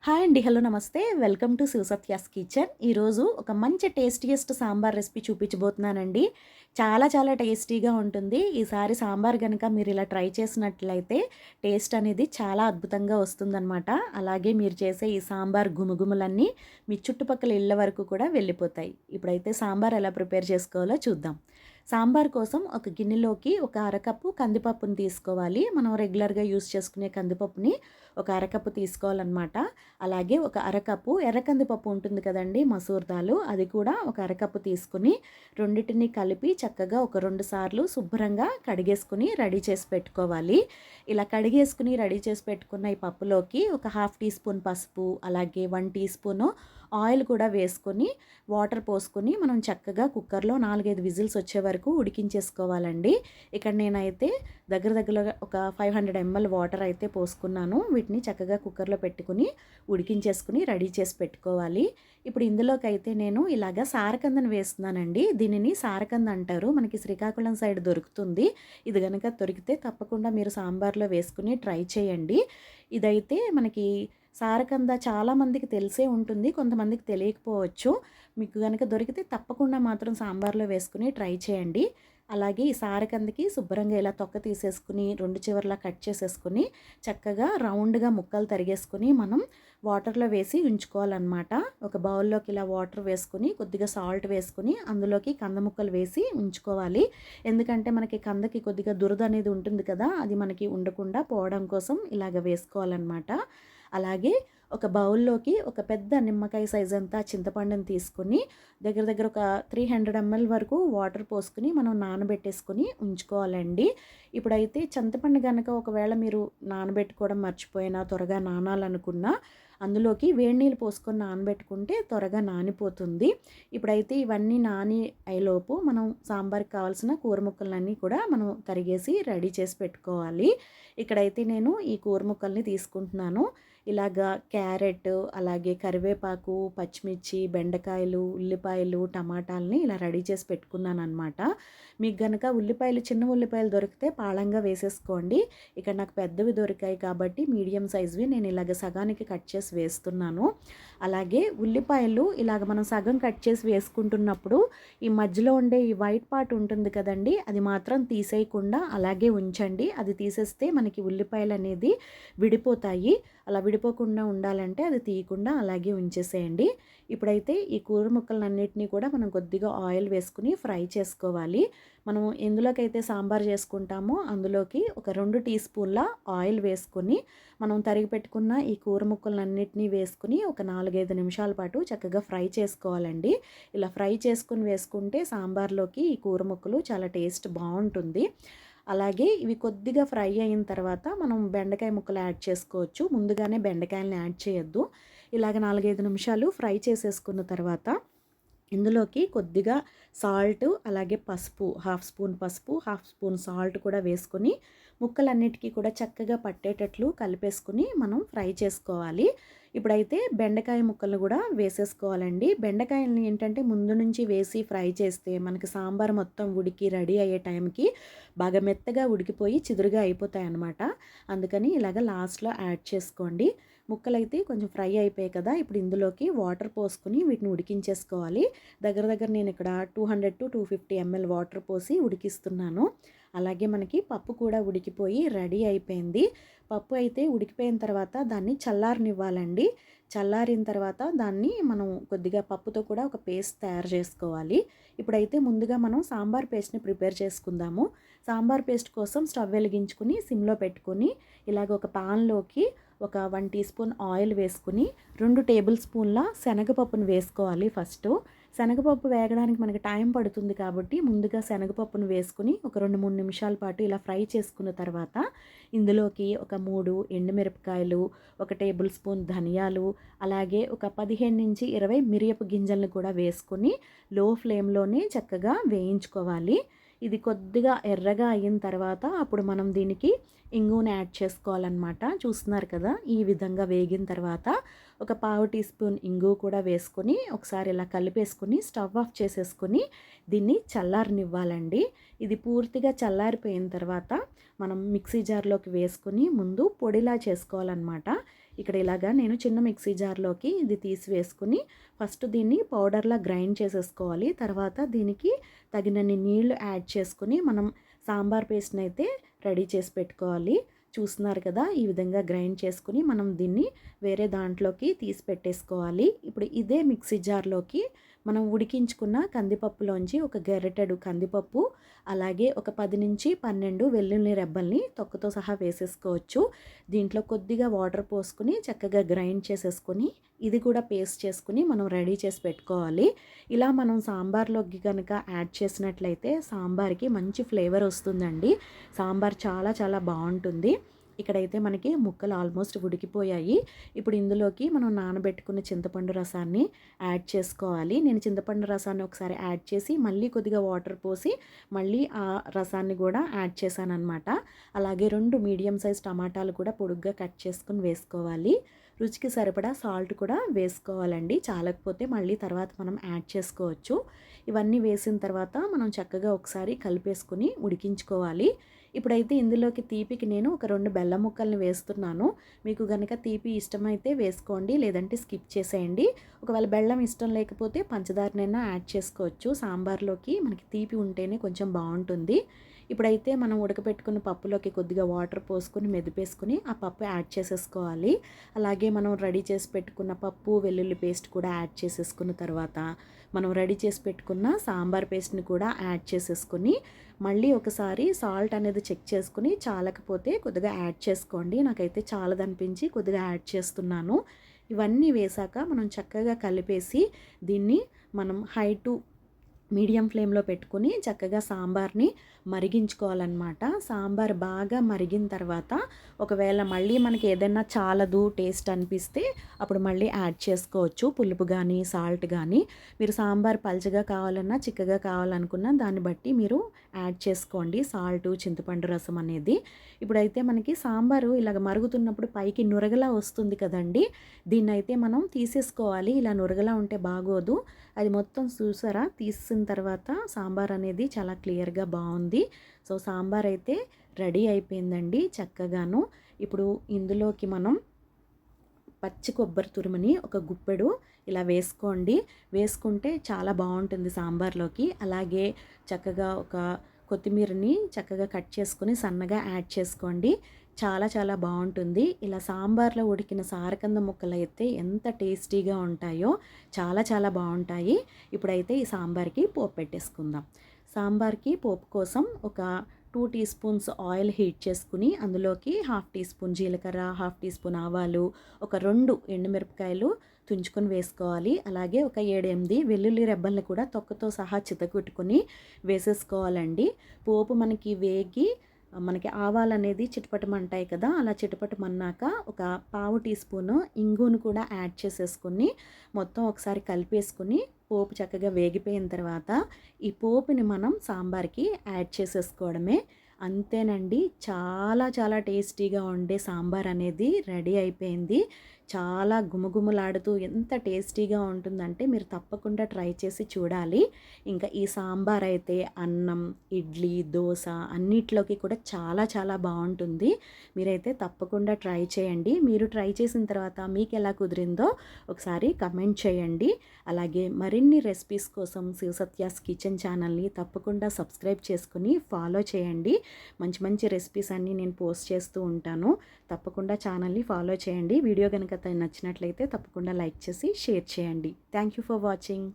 Hi అండి. Hello నమస్తే. Welcome to Shivasatya's kitchen. ఈరోజు ఒక మంచి టేస్టీయెస్ట్ సాంబార్ రెసిపీ చూపించబోతున్నానండి. చాలా చాలా టేస్టీగా ఉంటుంది. ఈసారి సాంబార్ గనక మీరు ఇలా ట్రై చేసినట్లయితే టేస్ట్ అనేది చాలా అద్భుతంగా వస్తుందనమాట. అలాగే మీరు చేసే ఈ సాంబార్ గుమగుమలన్నీ మీ చుట్టుపక్కల ఇళ్ళ వరకు కూడా వెళ్ళిపోతాయి. ఇప్పుడైతే సాంబార్ ఎలా ప్రిపేర్ చేసుకోవాలో చూద్దాం. సాంబార్ కోసం ఒక గిన్నెలోకి ఒక అరకప్పు కందిపప్పుని తీసుకోవాలి. మనం రెగ్యులర్గా యూస్ చేసుకునే కందిపప్పుని ఒక అరకప్పు తీసుకోవాలన్నమాట. అలాగే ఒక అరకప్పు ఎర్ర కందిపప్పు ఉంటుంది కదండి, మసూర్ దాలు, అది కూడా ఒక అరకప్పు తీసుకుని రెండింటిని కలిపి చక్కగా ఒక 2 సార్లు శుభ్రంగా కడిగేసుకుని రెడీ చేసి పెట్టుకోవాలి. ఇలా కడిగేసుకుని రెడీ చేసి పెట్టుకున్న ఈ పప్పులోకి ఒక 1/2 టీ స్పూన్ పసుపు, అలాగే 1 టీ స్పూను ఆయిల్ కూడా వేసుకొని వాటర్ పోసుకొని మనం చక్కగా కుక్కర్లో 4-5 విజిల్స్ వచ్చే వరకు ఉడికించేసుకోవాలండి. ఇక్కడ నేనైతే దగ్గరగా ఒక 500 ml వాటర్ అయితే పోసుకున్నాను. వీటిని చక్కగా కుక్కర్లో పెట్టుకుని ఉడికించేసుకుని రెడీ చేసి పెట్టుకోవాలి. ఇప్పుడు ఇందులోకి అయితే నేను ఇలాగా సారకందని వేస్తున్నానండి. దీనిని సారకంద అంటారు. మనకి శ్రీకాకుళం సైడ్ దొరుకుతుంది. ఇది కనుక దొరికితే తప్పకుండా మీరు సాంబార్లో వేసుకుని ట్రై చేయండి. ఇదైతే మనకి సారకంద చాలామందికి తెలిసే ఉంటుంది, కొంతమందికి తెలియకపోవచ్చు. మీకు కనుక దొరికితే తప్పకుండా మాత్రం సాంబార్లో వేసుకుని ట్రై చేయండి. అలాగే ఈ సారకందకి శుభ్రంగా ఇలా తొక్క తీసేసుకుని 2 చివర్లా కట్ చేసేసుకుని చక్కగా రౌండ్గా ముక్కలు తరిగేసుకుని మనం వాటర్లో వేసి ఉంచుకోవాలన్నమాట. ఒక బౌల్లోకి ఇలా వాటర్ వేసుకుని కొద్దిగా సాల్ట్ వేసుకుని అందులోకి కంద ముక్కలు వేసి ఉంచుకోవాలి. ఎందుకంటే మనకి కందకి కొద్దిగా దురద అనేది ఉంటుంది కదా, అది మనకి ఉండకుండా పోవడం కోసం ఇలాగ వేసుకోవాలన్నమాట. అలాగే ఒక బౌల్లోకి ఒక పెద్ద నిమ్మకాయ సైజ్ అంతా చింతపండుని తీసుకుని దగ్గర ఒక 300 ml వరకు వాటర్ పోసుకుని మనం నానబెట్టేసుకుని ఉంచుకోవాలండి. ఇప్పుడైతే చింతపండు కనుక ఒకవేళ మీరు నానబెట్టుకోవడం మర్చిపోయినా, త్వరగా నానాలనుకున్నా అందులోకి వేడి నీళ్ళు పోసుకొని నానబెట్టుకుంటే త్వరగా నానిపోతుంది. ఇప్పుడైతే ఇవన్నీ నాని అయ్యేలోపు మనం సాంబార్కి కావాల్సిన కూర ముక్కలన్నీ కూడా మనం తరిగేసి రెడీ చేసి పెట్టుకోవాలి. ఇక్కడైతే నేను ఈ కూర ముక్కల్ని తీసుకుంటున్నాను. ఇలాగా క్యారెట్, అలాగే కరివేపాకు, పచ్చిమిర్చి, బెండకాయలు, ఉల్లిపాయలు, టమాటాలని ఇలా రెడీ చేసి పెట్టుకున్నాను అనమాట. మీకు గనక ఉల్లిపాయలు, చిన్న ఉల్లిపాయలు దొరికితే పాళంగా వేసేసుకోండి. ఇక్కడ నాకు పెద్దవి దొరికాయి కాబట్టి మీడియం సైజువి నేను ఇలాగ సగానికి కట్ చేసి వేస్తున్నాను. అలాగే ఉల్లిపాయలు ఇలాగ మనం సగం కట్ చేసి వేసుకుంటున్నప్పుడు ఈ మధ్యలో ఉండే ఈ వైట్ పార్ట్ ఉంటుంది కదండి, అది మాత్రం తీసేయకుండా అలాగే ఉంచండి. అది తీసేస్తే మనకి ఉల్లిపాయలు అనేది విడిపోతాయి. అలా విడిపోకుండా ఉండాలంటే అది తీయకుండా అలాగే ఉంచేసేయండి. ఇప్పుడైతే ఈ కూర ముక్కలన్నిటినీ కూడా మనం కొద్దిగా ఆయిల్ వేసుకుని ఫ్రై చేసుకోవాలి. మనం ఎందులోకైతే సాంబార్ చేసుకుంటామో అందులోకి ఒక 2 టీ స్పూన్ల ఆయిల్ వేసుకొని మనం తరిగి పెట్టుకున్న ఈ కూర ముక్కలన్నిటినీ వేసుకుని ఒక 4-5 నిమిషాల పాటు చక్కగా ఫ్రై చేసుకోవాలండి. ఇలా ఫ్రై చేసుకుని వేసుకుంటే సాంబార్లోకి ఈ కూర ముక్కలు చాలా టేస్ట్ బాగుంటుంది. అలాగే ఇవి కొద్దిగా ఫ్రై అయిన తర్వాత మనం బెండకాయ ముక్కలు యాడ్ చేసుకోవచ్చు. ముందుగానే బెండకాయలని యాడ్ చేయొద్దు. ఇలాగ 4-5 నిమిషాలు ఫ్రై చేసేసుకున్న తర్వాత ఇందులోకి కొద్దిగా సాల్ట్, అలాగే పసుపు, 1/2 స్పూన్ పసుపు, 1/2 స్పూన్ సాల్ట్ కూడా వేసుకొని ముక్కలన్నిటికీ కూడా చక్కగా పట్టేటట్లు కలిపేసుకుని మనం ఫ్రై చేసుకోవాలి. ఇప్పుడైతే బెండకాయ ముక్కలు కూడా వేసేసుకోవాలండి. బెండకాయలని ఏంటంటే ముందు నుంచి వేసి ఫ్రై చేస్తే మనకి సాంబార్ మొత్తం ఉడికి రెడీ అయ్యే టైంకి బాగా మెత్తగా ఉడికిపోయి చిదురుగా అయిపోతాయి అన్నమాట. అందుకని ఇలాగ లాస్ట్లో యాడ్ చేసుకోండి. ముక్కలైతే కొంచెం ఫ్రై అయిపోయాయి కదా, ఇప్పుడు ఇందులోకి వాటర్ పోసుకుని వీటిని ఉడికించేసుకోవాలి. దగ్గర నేను ఇక్కడ 200-250 ml వాటర్ పోసి ఉడికిస్తున్నాను. అలాగే మనకి పప్పు కూడా ఉడికిపోయి రెడీ అయిపోయింది. పప్పు అయితే ఉడికిపోయిన తర్వాత దాన్ని చల్లారనివ్వాలండి. చల్లారిన తర్వాత దాన్ని మనం కొద్దిగా పప్పుతో కూడా ఒక పేస్ట్ తయారు చేసుకోవాలి. ఇప్పుడైతే ముందుగా మనం సాంబార్ పేస్ట్ని ప్రిపేర్ చేసుకుందాము. సాంబార్ పేస్ట్ కోసం స్టవ్ వెలిగించుకుని సిమ్లో పెట్టుకొని ఇలాగ ఒక పాన్లోకి ఒక 1 టీ స్పూన్ ఆయిల్ వేసుకుని 2 టేబుల్ స్పూన్ల శనగపప్పును వేసుకోవాలి. ఫస్ట్ శనగపప్పు వేగడానికి మనకి టైం పడుతుంది కాబట్టి ముందుగా శనగపప్పును వేసుకుని ఒక 2-3 నిమిషాల పాటు ఇలా ఫ్రై చేసుకున్న తర్వాత ఇందులోకి ఒక 3 ఎండుమిరపకాయలు, 1 టేబుల్ స్పూన్ ధనియాలు, అలాగే ఒక 15-20 మిరియపు గింజలను కూడా వేసుకొని లో ఫ్లేమ్లోనే చక్కగా వేయించుకోవాలి. ఇది కొద్దిగా ఎర్రగా అయిన తర్వాత అప్పుడు మనం దీనికి ఇంగువని యాడ్ చేసుకోవాలన్నమాట. చూస్తున్నారు కదా, ఈ విధంగా వేగిన తర్వాత ఒక 1/2 టీ స్పూన్ ఇంగువ కూడా వేసుకొని ఒకసారి ఇలా కలిపేసుకుని స్టవ్ ఆఫ్ చేసేసుకొని దీన్ని చల్లారనివ్వాలండి. ఇది పూర్తిగా చల్లారిపోయిన తర్వాత మనం మిక్సీ జార్లోకి వేసుకొని ముందు పొడిలా చేసుకోవాలన్నమాట. ఇక్కడ ఇలాగా నేను చిన్న మిక్సీ జార్లోకి ఇది తీసి వేసుకుని ఫస్ట్ దీన్ని పౌడర్లా గ్రైండ్ చేసేసుకోవాలి. తర్వాత దీనికి తగినన్ని నీళ్లు యాడ్ చేసుకుని మనం సాంబార్ పేస్ట్ని అయితే రెడీ చేసి పెట్టుకోవాలి. చూస్తున్నారు కదా, ఈ విధంగా గ్రైండ్ చేసుకుని మనం దీన్ని వేరే దాంట్లోకి తీసి పెట్టేసుకోవాలి. ఇప్పుడు ఇదే మిక్సీ జార్లోకి మనం ఉడికించుకున్న కందిపప్పులోంచి ఒక గెరిటెడు కందిపప్పు, అలాగే ఒక 10 నుంచి 12 వెల్లుల్లి రెబ్బల్ని తొక్కతో సహా వేసేసుకోవచ్చు. దీంట్లో కొద్దిగా వాటర్ పోసుకుని చక్కగా గ్రైండ్ చేసేసుకొని ఇది కూడా పేస్ట్ చేసుకుని మనం రెడీ చేసి పెట్టుకోవాలి. ఇలా మనం సాంబార్లోకి కనుక యాడ్ చేసినట్లయితే సాంబార్కి మంచి ఫ్లేవర్ వస్తుందండి. సాంబార్ చాలా చాలా బాగుంటుంది. ఇక్కడైతే మనకి ముక్కలు ఆల్మోస్ట్ ఉడికిపోయాయి. ఇప్పుడు ఇందులోకి మనం నానబెట్టుకున్న చింతపండు రసాన్ని యాడ్ చేసుకోవాలి. నేను చింతపండు రసాన్ని ఒకసారి యాడ్ చేసి మళ్ళీ కొద్దిగా వాటర్ పోసి మళ్ళీ ఆ రసాన్ని కూడా యాడ్ చేశానన్నమాట. అలాగే 2 మీడియం సైజ్ టమాటాలు కూడా పొడుగ్గా కట్ చేసుకుని వేసుకోవాలి. రుచికి సరిపడా సాల్ట్ కూడా వేసుకోవాలండి. చాలకపోతే మళ్ళీ తర్వాత మనం యాడ్ చేసుకోవచ్చు. ఇవన్నీ వేసిన తర్వాత మనం చక్కగా ఒకసారి కలిపేసుకుని ఉడికించుకోవాలి. ఇప్పుడైతే ఇందులోకి తీపికి నేను ఒక 2 బెల్లం ముక్కల్ని వేస్తున్నాను. మీకు కనుక తీపి ఇష్టమైతే వేసుకోండి, లేదంటే స్కిప్ చేసేయండి. ఒకవేళ బెల్లం ఇష్టం లేకపోతే పంచదారనైనా యాడ్ చేసుకోవచ్చు. సాంబార్లోకి మనకి తీపి ఉంటేనే కొంచెం బాగుంటుంది. ఇప్పుడైతే మనం ఉడకపెట్టుకున్న పప్పులోకి కొద్దిగా వాటర్ పోసుకొని మెదిపేసుకుని ఆ పప్పు యాడ్ చేసేసుకోవాలి. అలాగే మనం రెడీ చేసి పెట్టుకున్న పప్పు వెల్లుల్లి పేస్ట్ కూడా యాడ్ చేసేసుకున్న తర్వాత మనం రెడీ చేసి పెట్టుకున్న సాంబార్ పేస్ట్ని కూడా యాడ్ చేసేసుకొని మళ్ళీ ఒకసారి సాల్ట్ అనేది చెక్ చేసుకుని చాలకపోతే కొద్దిగా యాడ్ చేసుకోండి. నాకైతే చాలదనిపించి కొద్దిగా యాడ్ చేస్తున్నాను. ఇవన్నీ వేసాక మనం చక్కగా కలిపేసి దీన్ని మనం హై టు మీడియం ఫ్లేమ్లో పెట్టుకుని చక్కగా సాంబార్ని మరిగించుకోవాలన్నమాట. సాంబార్ బాగా మరిగిన తర్వాత ఒకవేళ మళ్ళీ మనకి ఏదైనా చాలదు టేస్ట్ అనిపిస్తే అప్పుడు మళ్ళీ యాడ్ చేసుకోవచ్చు, పులుపు కానీ సాల్ట్ కానీ. మీరు సాంబార్ పల్చగా కావాలన్నా చిక్కగా కావాలనుకున్నా దాన్ని బట్టి మీరు యాడ్ చేసుకోండి సాల్టు చింతపండు రసం అనేది. ఇప్పుడైతే మనకి సాంబారు ఇలాగ మరుగుతున్నప్పుడు పైకి నురగలా వస్తుంది కదండి, దీన్నైతే మనం తీసేసుకోవాలి. ఇలా నురగలా ఉంటే బాగోదు. అది మొత్తం చూసారా, తీసిన తర్వాత సాంబార్ అనేది చాలా క్లియర్గా బాగుంది. సో సాంబార్ అయితే రెడీ అయిపోయిందండి చక్కగాను. ఇప్పుడు ఇందులోకి మనం పచ్చి కొబ్బరి తురుముని ఒక గుప్పెడు ఇలా వేసుకోండి. వేసుకుంటే చాలా బాగుంటుంది సాంబార్లోకి. అలాగే చక్కగా ఒక కొత్తిమీరని చక్కగా కట్ చేసుకుని సన్నగా యాడ్ చేసుకోండి. చాలా చాలా బాగుంటుంది. ఇలా సాంబార్లో ఉడికిన సారకంద ముక్కలు అయితే ఎంత టేస్టీగా ఉంటాయో, చాలా చాలా బాగుంటాయి. ఇప్పుడైతే ఈ సాంబార్కి పోపు పెట్టేసుకుందాం. సాంబార్కి పోపు కోసం ఒక 2 టీ స్పూన్స్ ఆయిల్ హీట్ చేసుకుని అందులోకి 1/2 టీ స్పూన్ జీలకర్ర, 1/2 టీ స్పూన్ ఆవాలు, ఒక 2 ఎండుమిరపకాయలు తుంచుకొని వేసుకోవాలి. అలాగే ఒక 7-8 వెల్లుల్లి రెబ్బల్ని కూడా తొక్కతో సహా చితకొట్టుకొని వేసేసుకోవాలండి. పోపు మనకి వేగి మనకి ఆవాలు అనేది చిటపటమంటాయి కదా, అలా చిటపటమన్నాక ఒక 1/2 టీ స్పూను ఇంగువను కూడా యాడ్ చేసేసుకుని మొత్తం ఒకసారి కలిపేసుకుని పోపు చక్కగా వేగిపోయిన తర్వాత ఈ పోపుని మనం సాంబార్కి యాడ్ చేసేసుకోవడమే. అంతేనండి, చాలా చాలా టేస్టీగా ఉండే సాంబార్ అనేది రెడీ అయిపోయింది. చాలా గుమగుమలాడుతూ ఎంత టేస్టీగా ఉంటుందంటే మీరు తప్పకుండా ట్రై చేసి చూడాలి. ఇంకా ఈ సాంబార్ అయితే అన్నం, ఇడ్లీ, దోశ అన్నిట్లోకి కూడా చాలా చాలా బాగుంటుంది. మీరైతే తప్పకుండా ట్రై చేయండి. మీరు ట్రై చేసిన తర్వాత మీకు ఎలా కుదిరిందో ఒకసారి కమెంట్ చేయండి. అలాగే మరిన్ని రెసిపీస్ కోసం శివసత్యాస్ కిచెన్ ఛానల్ని తప్పకుండా సబ్స్క్రైబ్ చేసుకుని ఫాలో చేయండి. మంచి మంచి రెసిపీస్ అన్నీ నేను పోస్ట్ చేస్తూ ఉంటాను. తప్పకుండా ఛానల్ని ఫాలో చేయండి. వీడియో కనుక నచ్చినట్లయితే తప్పకుండా లైక్ చేసి షేర్ చేయండి. Thank you for watching.